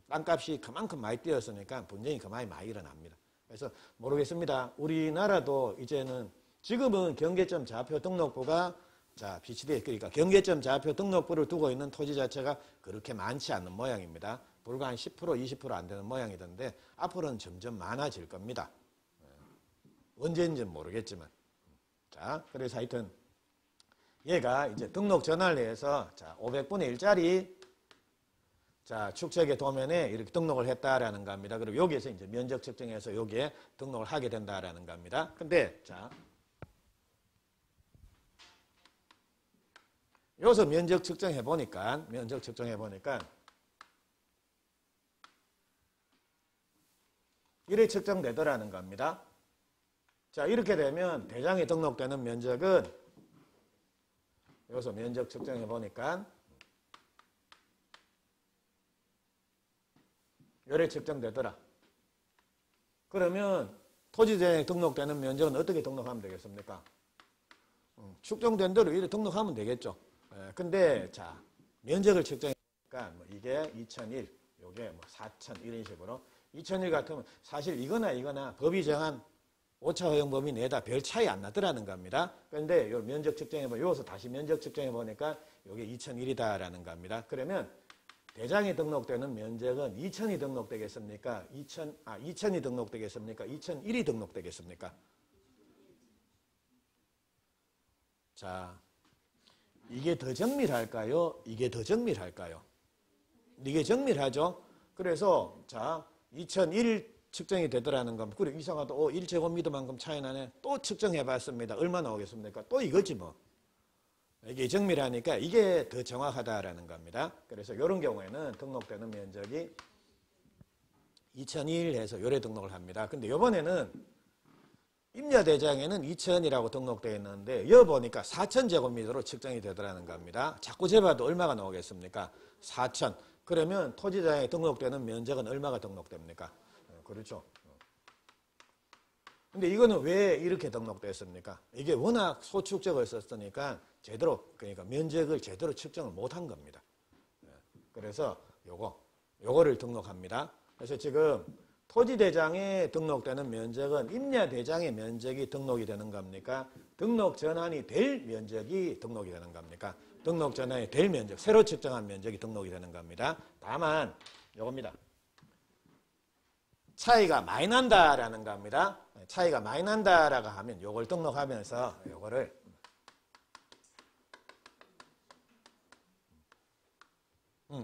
S1: 땅값이 그만큼 많이 뛰었으니까 분쟁이 그만이 많이 일어납니다. 그래서 모르겠습니다. 우리나라도 이제는 지금은 경계점 좌표 등록부가 자 비치되어 그러니까 경계점 좌표 등록부를 두고 있는 토지 자체가 그렇게 많지 않는 모양입니다. 불과 한 10% 20% 안 되는 모양이던데 앞으로는 점점 많아질 겁니다. 언제인지는 모르겠지만. 자, 그래서 하여튼 얘가 이제 등록 전환을 해서 자, 500분의 1짜리 자, 축척의 도면에 이렇게 등록을 했다라는 겁니다. 그리고 여기에서 이제 면적 측정해서 여기에 등록을 하게 된다라는 겁니다. 근데 자, 여기서 면적 측정해 보니까 이렇게 측정되더라는 겁니다. 자, 이렇게 되면 대장에 등록되는 면적은 여기서 면적 측정해 보니까 요래 측정되더라. 그러면 토지대장에 등록되는 면적은 어떻게 등록하면 되겠습니까? 측정된 대로 이렇게 등록하면 되겠죠. 근데 자, 면적을 측정해 보니까 뭐 이게 2001, 요게 뭐 4000 이런 식으로 2001 같으면 사실 이거나 법이 정한 오차 허용 범위 내다 별 차이 안 나더라는 겁니다. 그런데 요 면적 측정해 보면 여기서 다시 면적 측정해 보니까 요게 2001이다라는 겁니다. 그러면 대장에 등록되는 면적은 2000이 등록되겠습니까? 2000이 등록되겠습니까? 2001이 등록되겠습니까? 자, 이게 더 정밀할까요? 이게 더 정밀할까요? 이게 정밀하죠? 그래서 자, 2001 측정이 되더라는 겁니다. 그리고 이상하다. 1제곱미터만큼 차이 나네. 또 측정해 봤습니다. 얼마 나오겠습니까? 또 이거지 뭐. 이게 정밀하니까 이게 더 정확하다라는 겁니다. 그래서 이런 경우에는 등록되는 면적이 2001 해서 요래 등록을 합니다. 근데 이번에는 임야대장에는 2000이라고 등록되어 있는데 여기 보니까 4000제곱미터로 측정이 되더라는 겁니다. 자꾸 재봐도 얼마가 나오겠습니까? 4000. 그러면 토지장에 등록되는 면적은 얼마가 등록됩니까? 그렇죠. 근데 이거는 왜 이렇게 등록됐습니까? 이게 워낙 소축적을 썼으니까 제대로 그러니까 면적을 제대로 측정을 못한 겁니다. 그래서 요거를 등록합니다. 그래서 지금 토지대장에 등록되는 면적은 임야대장의 면적이 등록이 되는 겁니까? 등록 전환이 될 면적이 등록이 되는 겁니까? 등록 전환이 될 면적, 새로 측정한 면적이 등록이 되는 겁니다. 다만 요겁니다. 차이가 많이 난다라는 겁니다. 차이가 많이 난다라고 하면 요걸 등록하면서 요거를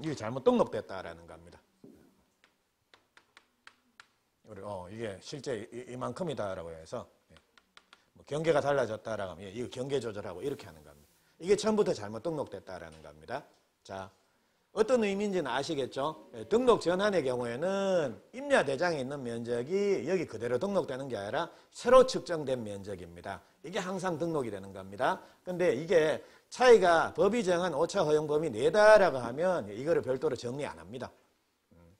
S1: 이게 잘못 등록됐다라는 겁니다. 이게 실제 이만큼이다라고 해서 뭐 경계가 달라졌다라고 하면 이거 경계 조절하고 이렇게 하는 겁니다. 이게 처음부터 잘못 등록됐다라는 겁니다. 자, 어떤 의미인지는 아시겠죠? 등록 전환의 경우에는 임야대장에 있는 면적이 여기 그대로 등록되는 게 아니라 새로 측정된 면적입니다. 이게 항상 등록이 되는 겁니다. 근데 이게 차이가 법이 정한 오차 허용 범위 내다라고 하면 이거를 별도로 정리 안 합니다.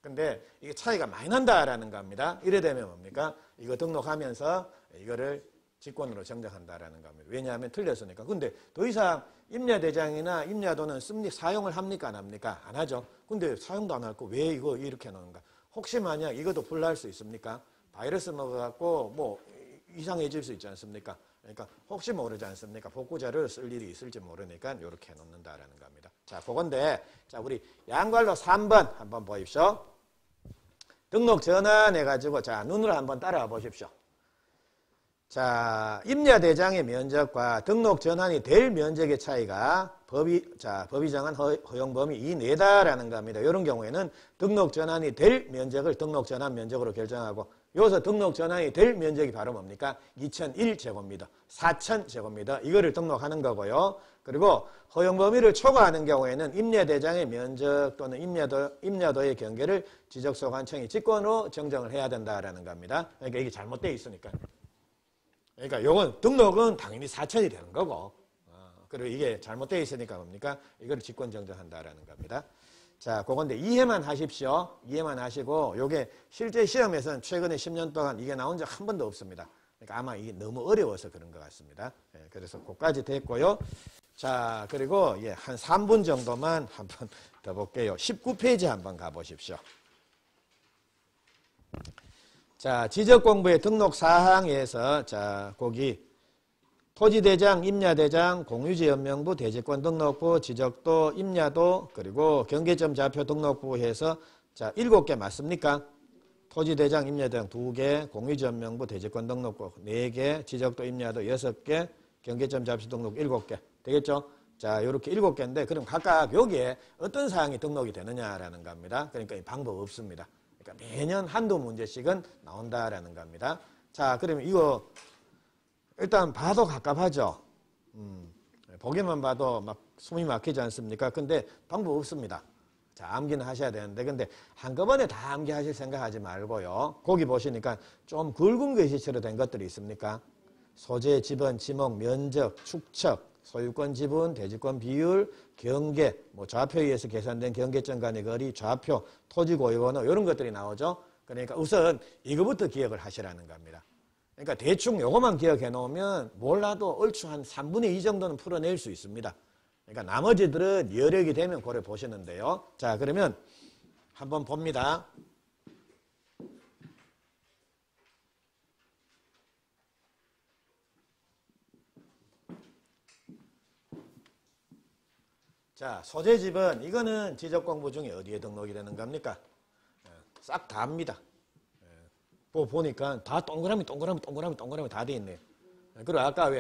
S1: 근데 이게 차이가 많이 난다라는 겁니다. 이래 되면 뭡니까? 이거 등록하면서 이거를 직권으로 정정한다라는 겁니다. 왜냐하면 틀렸으니까. 근데 더 이상 임야대장이나 임야도는 사용을 합니까? 안 합니까? 안 하죠. 근데 사용도 안 하고 왜 이거 이렇게 놓는가? 혹시 만약 이것도 불날 수 있습니까? 바이러스 먹어갖고 뭐 이상해질 수 있지 않습니까? 그러니까 혹시 모르지 않습니까? 복구자를 쓸 일이 있을지 모르니까 이렇게 놓는다라는 겁니다. 자, 그건데 자 우리 양괄로 3번 한번 보십시오. 등록 전환해가지고 자 눈으로 한번 따라와 보십시오. 자, 임야대장의 면적과 등록 전환이 될 면적의 차이가 법이 정한 허용 범위 이내다라는 겁니다. 이런 경우에는 등록 전환이 될 면적을 등록 전환 면적으로 결정하고 여기서 등록 전환이 될 면적이 바로 뭡니까? 2001제곱미터, 4000제곱미터 이거를 등록하는 거고요. 그리고 허용 범위를 초과하는 경우에는 임야대장의 면적 또는 임야도의 경계를 지적소관청이 직권으로 정정을 해야 된다라는 겁니다. 그러니까 이게 잘못되어 있으니까. 그러니까 요건 등록은 당연히 4000이 되는 거고 그리고 이게 잘못되어 있으니까 뭡니까? 이걸 직권 정정한다라는 겁니다. 자, 그건데 이해만 하십시오. 이해만 하시고 요게 실제 시험에서는 최근에 10년 동안 이게 나온 적 한 번도 없습니다. 그러니까 아마 이게 너무 어려워서 그런 것 같습니다. 그래서 그까지 됐고요. 자, 그리고 한 3분 정도만 한번 더 볼게요. 19페이지 한번 가보십시오. 자, 지적공부의 등록 사항에서 자, 거기 토지대장, 임야대장, 공유지연명부, 대지권 등록부, 지적도, 임야도, 그리고 경계점 좌표 등록부 해서 자, 7개 맞습니까? 토지대장, 임야대장 2개, 공유지연명부, 대지권 등록부 4개, 지적도, 임야도 6개, 경계점 좌표 등록 7개. 되겠죠? 자, 이렇게 7개인데 그럼 각각 여기에 어떤 사항이 등록이 되느냐라는 겁니다. 그러니까 이 방법 없습니다. 그러니까 매년 한두 문제씩은 나온다라는 겁니다. 자, 그러면 이거 일단 봐도 갑갑하죠. 보기만 봐도 막 숨이 막히지 않습니까? 근데 방법 없습니다. 자, 암기는 하셔야 되는데 근데 한꺼번에 다 암기하실 생각하지 말고요. 거기 보시니까 좀 굵은 글씨체로 된 것들이 있습니까? 소재, 지번, 지목, 면적, 축척, 소유권 지분, 대지권 비율, 경계, 뭐 좌표에 의해서 계산된 경계점 간의 거리, 좌표, 토지 고유번호 이런 것들이 나오죠. 그러니까 우선 이거부터 기억을 하시라는 겁니다. 그러니까 대충 요것만 기억해 놓으면 몰라도 얼추 한 3분의 2 정도는 풀어낼 수 있습니다. 그러니까 나머지들은 여력이 되면 고려 보시는데요. 자, 그러면 한번 봅니다. 자, 소재집은 이거는 지적공부 중에 어디에 등록이 되는 겁니까? 싹 다 합니다. 보니까 다 동그라미 다 돼 있네요. 그리고 아까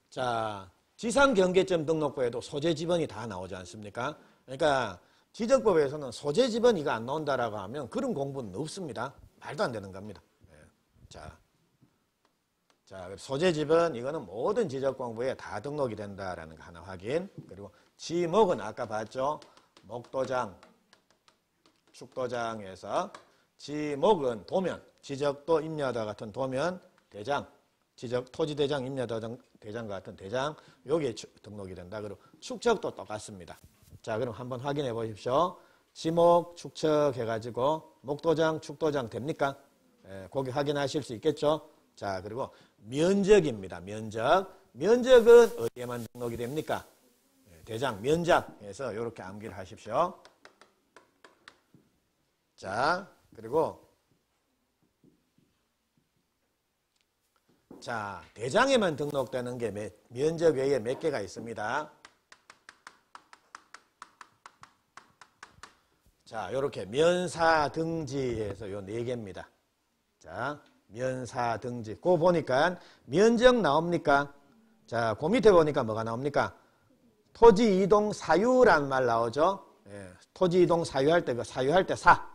S1: 자, 지상경계점 등록부에도 소재지번이 다 나오지 않습니까? 그러니까 지적법에서는 소재지번 이거 안 나온다라고 하면 그런 공부는 없습니다. 말도 안 되는 겁니다. 자, 소재지번 이거는 모든 지적공부에 다 등록이 된다라는 거 하나 확인. 그리고 지목은 아까 봤죠? 목도장, 축도장에서 지목은 도면, 지적도, 임야도 같은 도면, 대장, 토지대장, 임야도장, 대장 같은 대장, 여기에 등록이 된다. 그리고 축척도 똑같습니다. 자, 그럼 한번 확인해 보십시오. 지목, 축척 해가지고 목도장, 축도장 됩니까? 거기 확인하실 수 있겠죠? 자, 그리고 면적입니다. 면적은 어디에만 등록이 됩니까? 대장, 면적에서 이렇게 암기를 하십시오. 자, 그리고 자, 대장에만 등록되는 게 면적 외에 몇 개가 있습니다. 자, 이렇게 면사등지에서 요 4개입니다. 자, 면사등지. 그거 보니까 면적 나옵니까? 자, 그 밑에 보니까 뭐가 나옵니까? 토지 이동 사유라는 말 나오죠? 토지 이동 사유할 때, 사유할 때 사.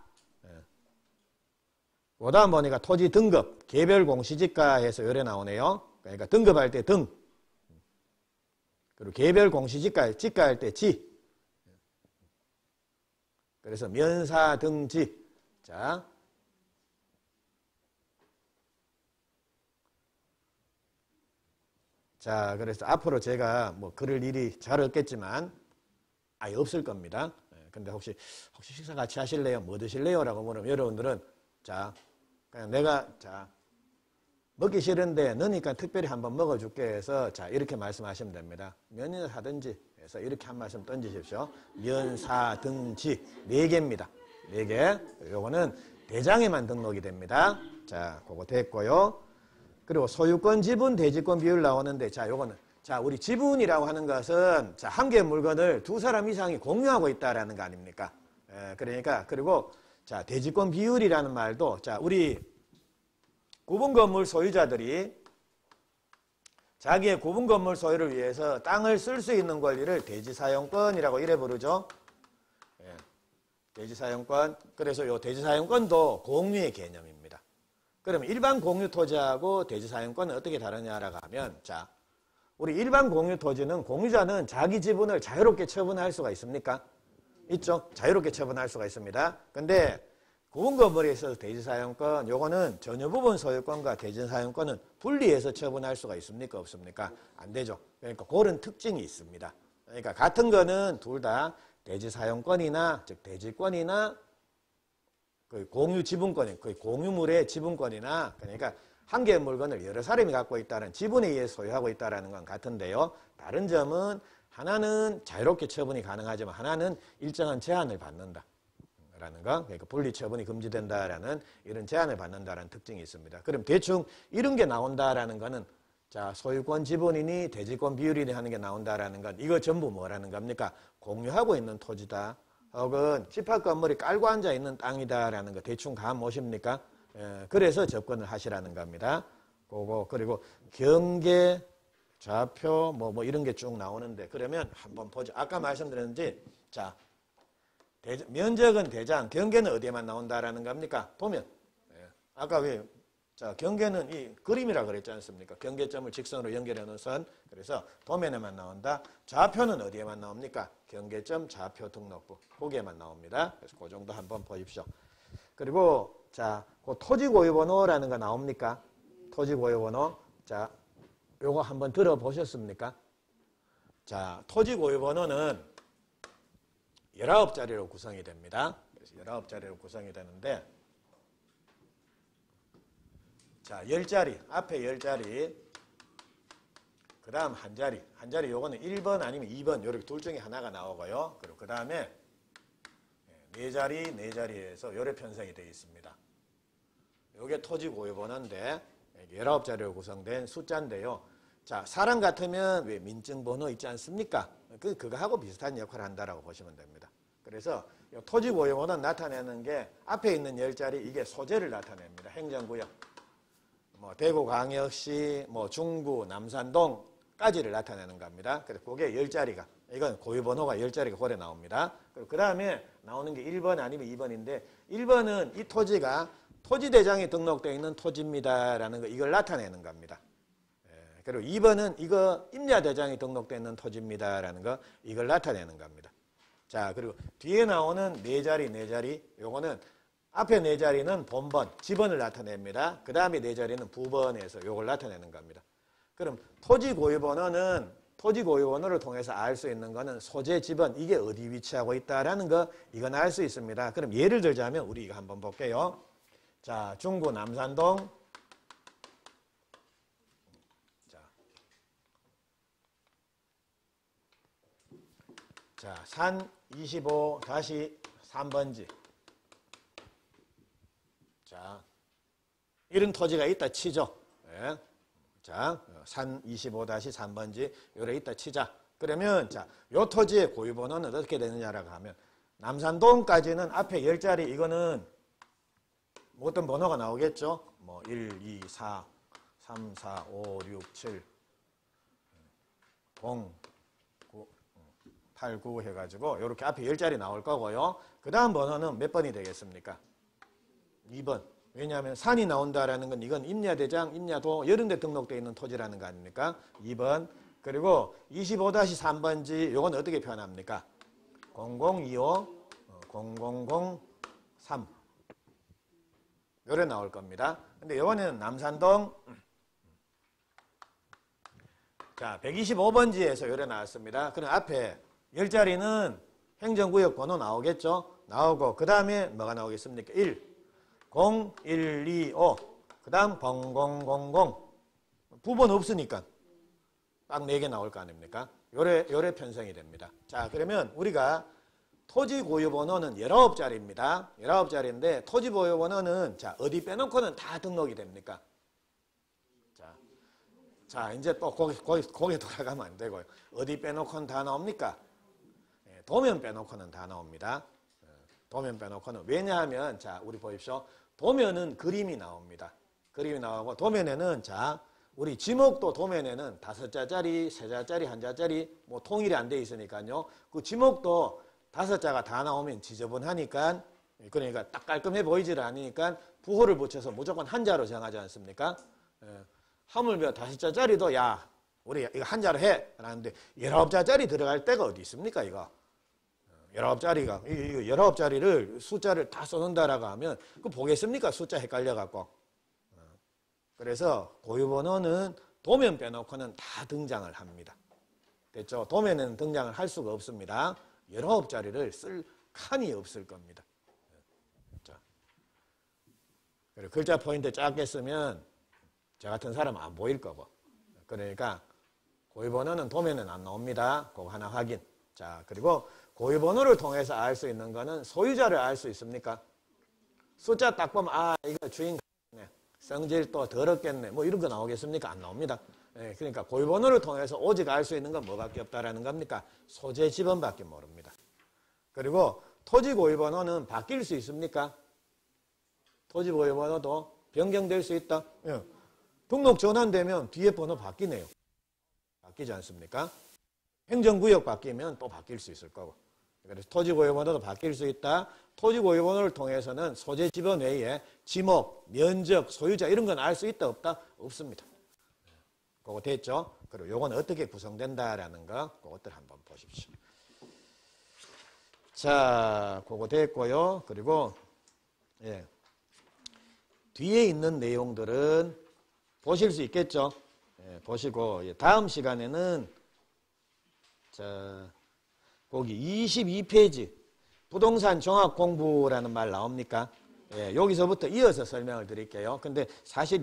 S1: 그 다음 보니까 토지 등급, 개별 공시지가에서 요래 나오네요. 그러니까 등급할 때 등. 그리고 개별 공시지가, 지가할 때 지. 그래서 면사 등지. 자. 자, 그래서 앞으로 제가 뭐 글을 일이 잘 없겠지만 아예 없을 겁니다. 근데 혹시 식사 같이 하실래요? 뭐 드실래요? 라고 물으면 여러분들은 자, 그냥 내가 자, 먹기 싫은데 너니까 특별히 한번 먹어줄게 해서 자, 이렇게 말씀하시면 됩니다. 면이나 사든지 해서 이렇게 한 말씀 던지십시오. 면, 사, 등, 지. 4개입니다. 4개. 요거는 대장에만 등록이 됩니다. 자, 그거 됐고요. 그리고 소유권, 지분, 대지권 비율 나오는데 자, 요거는 자, 우리 지분이라고 하는 것은 자, 한 개의 물건을 2사람 이상이 공유하고 있다라는 거 아닙니까? 그러니까 그리고 자, 대지권 비율이라는 말도 자, 우리 구분 건물 소유자들이 자기의 구분 건물 소유를 위해서 땅을 쓸 수 있는 권리를 대지사용권이라고 이래 부르죠. 대지사용권. 그래서 요 대지사용권도 공유의 개념입니다. 그러면 일반 공유 토지하고 대지사용권은 어떻게 다르냐라고 하면 자, 우리 일반 공유 토지는 공유자는 자기 지분을 자유롭게 처분할 수가 있습니까? 있죠. 자유롭게 처분할 수가 있습니다. 근데 구분 건물에 있어서 대지사용권, 요거는 전유 부분 소유권과 대지사용권은 분리해서 처분할 수가 있습니까? 없습니까? 안 되죠. 그러니까 그런 특징이 있습니다. 그러니까 같은 거는 둘 다 대지사용권이나 즉 대지권이나 그 공유 지분권이 그 공유물의 지분권이나 그러니까 한 개의 물건을 여러 사람이 갖고 있다는 지분에 의해 소유하고 있다는 건 같은데요. 다른 점은 하나는 자유롭게 처분이 가능하지만 하나는 일정한 제한을 받는다. 라는 거. 그러니까 분리 처분이 금지된다라는 이런 제한을 받는다라는 특징이 있습니다. 그럼 대충 이런 게 나온다라는 거는 자, 소유권 지분이니 대지권 비율이니 하는 게 나온다라는 건 이거 전부 뭐라는 겁니까? 공유하고 있는 토지다. 혹은 집합 건물이 깔고 앉아 있는 땅이다라는 거 대충 감 오십니까? 그래서 접근을 하시라는 겁니다. 그거 그리고 경계, 좌표 뭐 이런 게 쭉 나오는데 그러면 한번 보죠. 아까 말씀드렸는지 자, 면적은 대장, 경계는 어디에만 나온다라는 겁니까? 도면. 아까 왜 자, 경계는 이 그림이라 그랬지 않습니까? 경계점을 직선으로 연결해 놓은 선. 그래서 도면에만 나온다. 좌표는 어디에만 나옵니까? 경계점 좌표 등록부. 거기에만 나옵니다. 그래서 그 정도 한번 보십시오. 그리고 자, 그 토지 고유 번호라는 거 나옵니까? 토지 고유 번호. 자, 요거 한번 들어보셨습니까? 자, 토지 고유 번호는 19자리로 구성이 됩니다. 그래서 19자리로 구성이 되는데 자, 10자리, 앞에 10자리, 그 다음 한 자리 요거는 1번 아니면 2번 요렇게 둘 중에 하나가 나오고요. 그리고 그 다음에 4자리, 4자리에서 요래 편성이 되어 있습니다. 요게 토지 고유 번호인데 19자리로 구성된 숫자인데요. 자, 사람 같으면 왜 민증번호 있지 않습니까? 그거하고 비슷한 역할을 한다라고 보시면 됩니다. 그래서 토지 고유 번호는 나타내는 게 앞에 있는 10자리 이게 소재를 나타냅니다. 행정구역. 뭐 대구광역시, 뭐 중구, 남산동까지를 나타내는 겁니다. 그래서 그게 10자리가 이건 고유번호가 10자리가 고래 나옵니다. 그리고 그 다음에 나오는 게 1번 아니면 2번인데 1번은 이 토지가 토지대장에 등록되어 있는 토지입니다라는 거 이걸 나타내는 겁니다. 그리고 2번은 이거 임야대장에 등록되어 있는 토지입니다라는 거 이걸 나타내는 겁니다. 자, 그리고 뒤에 나오는 4자리, 4자리 요거는 앞에 4자리는 본번, 지번을 나타냅니다. 그 다음에 4자리는 부번에서 요걸 나타내는 겁니다. 그럼 토지 고유 번호는 토지 고유 번호를 통해서 알 수 있는 거는 소재 지번 이게 어디 위치하고 있다라는 거 이건 알 수 있습니다. 그럼 예를 들자면 우리 이거 한번 볼게요. 자, 중구 남산동 자, 산 25-3번지 자, 이런 토지가 있다 치죠. 네. 자, 산 25-3번지 요래 있다 치자. 그러면 자, 요 토지의 고유 번호는 어떻게 되느냐라고 하면 남산동까지는 앞에 10자리 이거는 어떤 번호가 나오겠죠. 뭐 1, 2, 4, 3, 4, 5, 6, 7, 0, 9, 8, 9 해가지고 요렇게 앞에 10자리 나올 거고요. 그 다음 번호는 몇 번이 되겠습니까? 2번. 왜냐하면 산이 나온다라는 건 이건 임야대장, 임야도 이런 데 등록되어 있는 토지라는 거 아닙니까? 2번. 그리고 25-3번지 요건 어떻게 표현합니까? 0025 0003 요래 나올 겁니다. 근데 이번에는 남산동 자 125번지에서 요래 나왔습니다. 그럼 앞에 10자리는 행정구역 번호 나오겠죠? 나오고 그 다음에 뭐가 나오겠습니까? 1, 0, 1, 2, 5 그 다음 0000 부분 없으니까 딱 4개 나올 거 아닙니까? 요래 편성이 됩니다. 자 그러면 우리가 토지 고유 번호는 19자리입니다. 19자리인데 토지 고유 번호는 자 어디 빼놓고는 다 등록이 됩니까? 자 이제 또 거기 돌아가면 안 되고요. 어디 빼놓고는 다 나옵니까? 도면 빼놓고는 다 나옵니다. 도면 빼놓고는 왜냐하면 자 우리 보십시오. 도면은 그림이 나옵니다. 그림이 나오고 도면에는 자 우리 지목도 도면에는 5자짜리, 3자짜리, 1자짜리 뭐 통일이 안 돼 있으니까요. 그 지목도 5자가 다 나오면 지저분하니까 그러니까 딱 깔끔해 보이지를 않으니까 부호를 붙여서 무조건 한자로 정하지 않습니까? 하물며 5자짜리도 야 우리 이거 한자로 해 라는데 19자짜리 들어갈 데가 어디 있습니까 이거? 19자리가 이 19자리를 숫자를 다 써놓는다라고 하면 그 보겠습니까? 숫자 헷갈려갖고. 그래서 고유번호는 도면 빼놓고는 다 등장을 합니다. 됐죠? 도면에는 등장을 할 수가 없습니다. 19자리를 쓸 칸이 없을 겁니다. 자, 그리고 글자 포인트 작게 쓰면 저 같은 사람은 안 보일 거고. 그러니까 고유번호는 도면은 안 나옵니다. 그거 하나 확인. 자, 그리고 고유번호를 통해서 알 수 있는 거는 소유자를 알 수 있습니까? 숫자 딱 보면 아 이거 주인 성질 또 더럽겠네 뭐 이런 거 나오겠습니까? 안 나옵니다. 그러니까 고유번호를 통해서 오직 알 수 있는 건 뭐밖에 없다라는 겁니까? 소재 지번밖에 모릅니다. 그리고 토지 고유번호는 바뀔 수 있습니까? 토지 고유번호도 변경될 수 있다. 등록 전환되면 뒤에 번호 바뀌네요. 바뀌지 않습니까? 행정구역 바뀌면 또 바뀔 수 있을 거고. 그래서 토지 고유번호도 바뀔 수 있다. 토지 고유번호를 통해서는 소재 지번 외에 지목, 면적, 소유자 이런 건 알 수 있다 없다? 없습니다. 그거 됐죠? 그리고 요건 어떻게 구성된다라는 거 그것들 한번 보십시오. 자, 그거 됐고요. 그리고 뒤에 있는 내용들은 보실 수 있겠죠? 보시고 다음 시간에는 자 거기 22페이지 부동산 종합 공부라는 말 나옵니까? 여기서부터 이어서 설명을 드릴게요. 근데 사실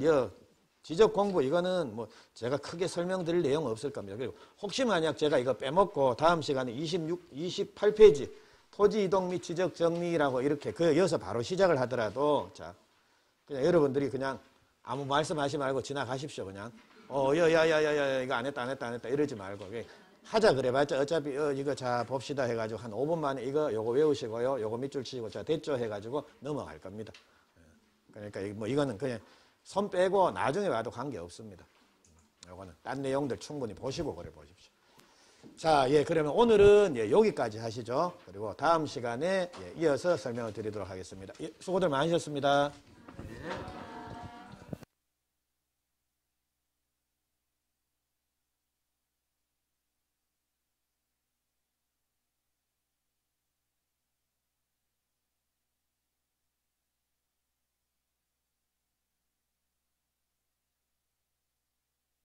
S1: 지적 공부 이거는 뭐 제가 크게 설명드릴 내용 없을 겁니다. 그리고 혹시 만약 제가 이거 빼먹고 다음 시간에 28페이지 토지 이동 및 지적 정리라고 이렇게 여기서 바로 시작을 하더라도 자 그냥 여러분들이 그냥 아무 말씀하지 말고 지나가십시오. 그냥 야야야야야 이거 안 했다 이러지 말고 하자 그래봤자 어차피 이거 자 봅시다 해가지고 한 5분 만에 요거 외우시고요. 요거 밑줄 치시고 자 됐죠 해가지고 넘어갈 겁니다. 그러니까 뭐 이거는 그냥 손 빼고 나중에 와도 관계 없습니다. 요거는 딴 내용들 충분히 보시고 그래 보십시오. 자, 그러면 오늘은 여기까지 하시죠. 그리고 다음 시간에 이어서 설명을 드리도록 하겠습니다. 수고들 많으셨습니다.